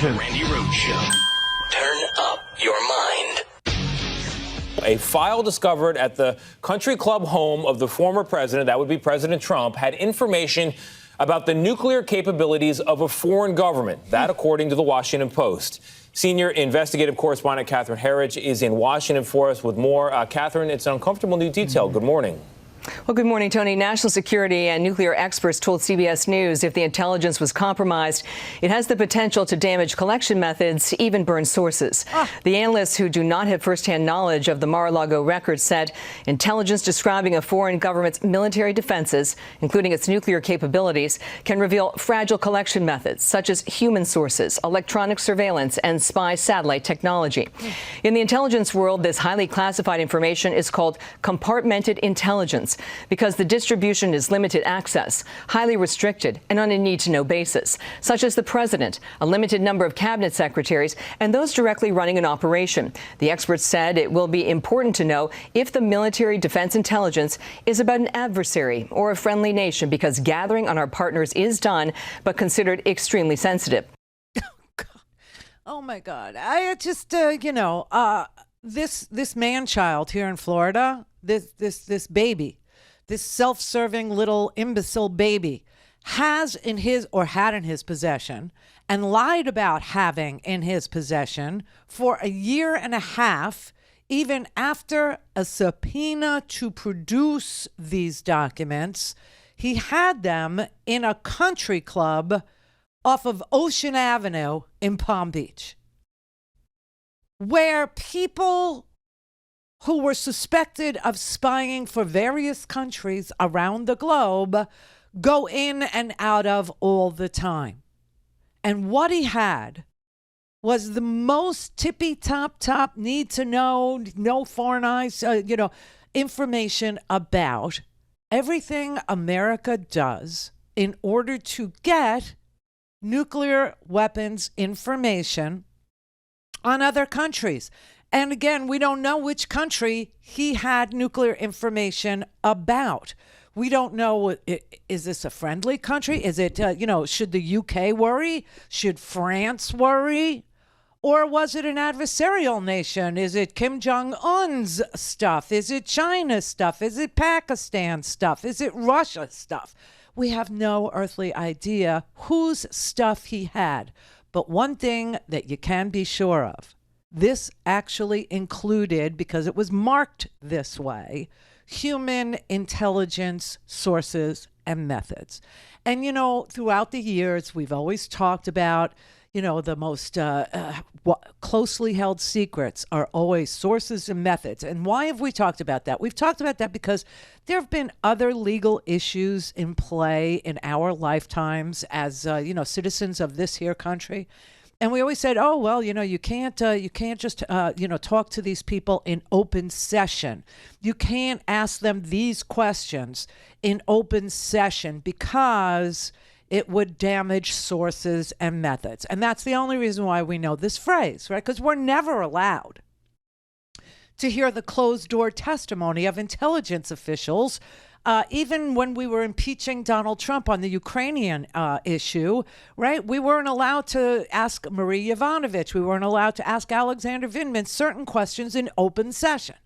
Randi Rhodes Show. Turn up your mind. A file discovered at the country club home of the former president, that would be President Trump, had information about the nuclear capabilities of a foreign government. That, according to the Washington Post. Senior investigative correspondent Catherine Herridge is in Washington for us with more. Catherine, it's an uncomfortable new detail. Good morning. Well, good morning, Tony. National security and nuclear experts told CBS News if the intelligence was compromised, it has the potential to damage collection methods, even burn sources. The analysts who do not have firsthand knowledge of the Mar-a-Lago records said intelligence describing a foreign government's military defenses, including its nuclear capabilities, can reveal fragile collection methods, such as human sources, electronic surveillance, and spy satellite technology. In the intelligence world, this highly classified information is called compartmented intelligence, because the distribution is limited access, highly restricted, and on a need-to-know basis, such as the president, a limited number of cabinet secretaries, and those directly running an operation. The experts said it will be important to know if the military defense intelligence is about an adversary or a friendly nation, because gathering on our partners is done, but considered extremely sensitive. Oh, my God. I just, this man-child here in Florida, this baby, this self-serving little imbecile baby has in his or had in his possession and lied about having in his possession for a year and a half, even after a subpoena to produce these documents. He had them in a country club off of Ocean Avenue in Palm Beach, where people who were suspected of spying for various countries around the globe go in and out of all the time. And what he had was the most tippy-top need to know, no foreign eyes, information about everything America does in order to get nuclear weapons information on other countries. And again, we don't know which country he had nuclear information about. We don't know, is this a friendly country? Is it, should the UK worry? Should France worry? Or was it an adversarial nation? Is it Kim Jong-un's stuff? Is it China's stuff? Is it Pakistan stuff? Is it Russia stuff? We have no earthly idea whose stuff he had. But one thing that you can be sure of, this actually included, because it was marked this way, human intelligence sources and methods. And, throughout the years, we've always talked about, the most closely held secrets are always sources and methods. And why have we talked about that? We've talked about that because there have been other legal issues in play in our lifetimes as, citizens of this here country. And we always said, oh, well, you can't just, talk to these people in open session. You can't ask them these questions in open session because it would damage sources and methods. And that's the only reason why we know this phrase, right? Because we're never allowed to hear the closed-door testimony of intelligence officials. Even when we were impeaching Donald Trump on the Ukrainian issue, right? We weren't allowed to ask Marie Yovanovitch. We weren't allowed to ask Alexander Vindman certain questions in open session.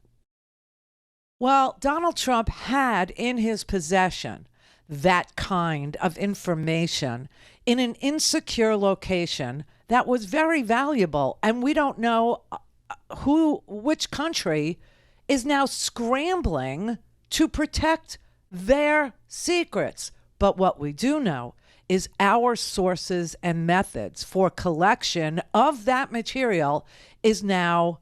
Well, Donald Trump had in his possession that kind of information in an insecure location that was very valuable. And we don't know which country is now scrambling to protect their secrets. But what we do know is our sources and methods for collection of that material is now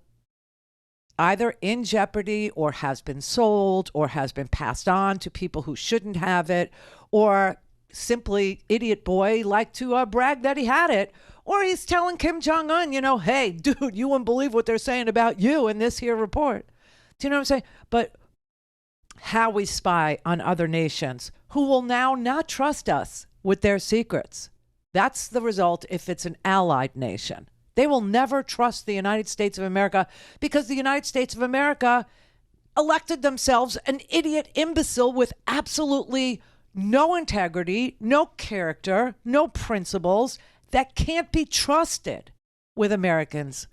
either in jeopardy or has been sold or has been passed on to people who shouldn't have it, or simply idiot boy liked to brag that he had it, or he's telling Kim Jong-un, hey, dude, you wouldn't believe what they're saying about you in this here report. Do you know what I'm saying? But how we spy on other nations who will now not trust us with their secrets. That's the result if it's an allied nation. They will never trust the United States of America because the United States of America elected themselves an idiot imbecile with absolutely no integrity, no character, no principles. that can't be trusted with Americans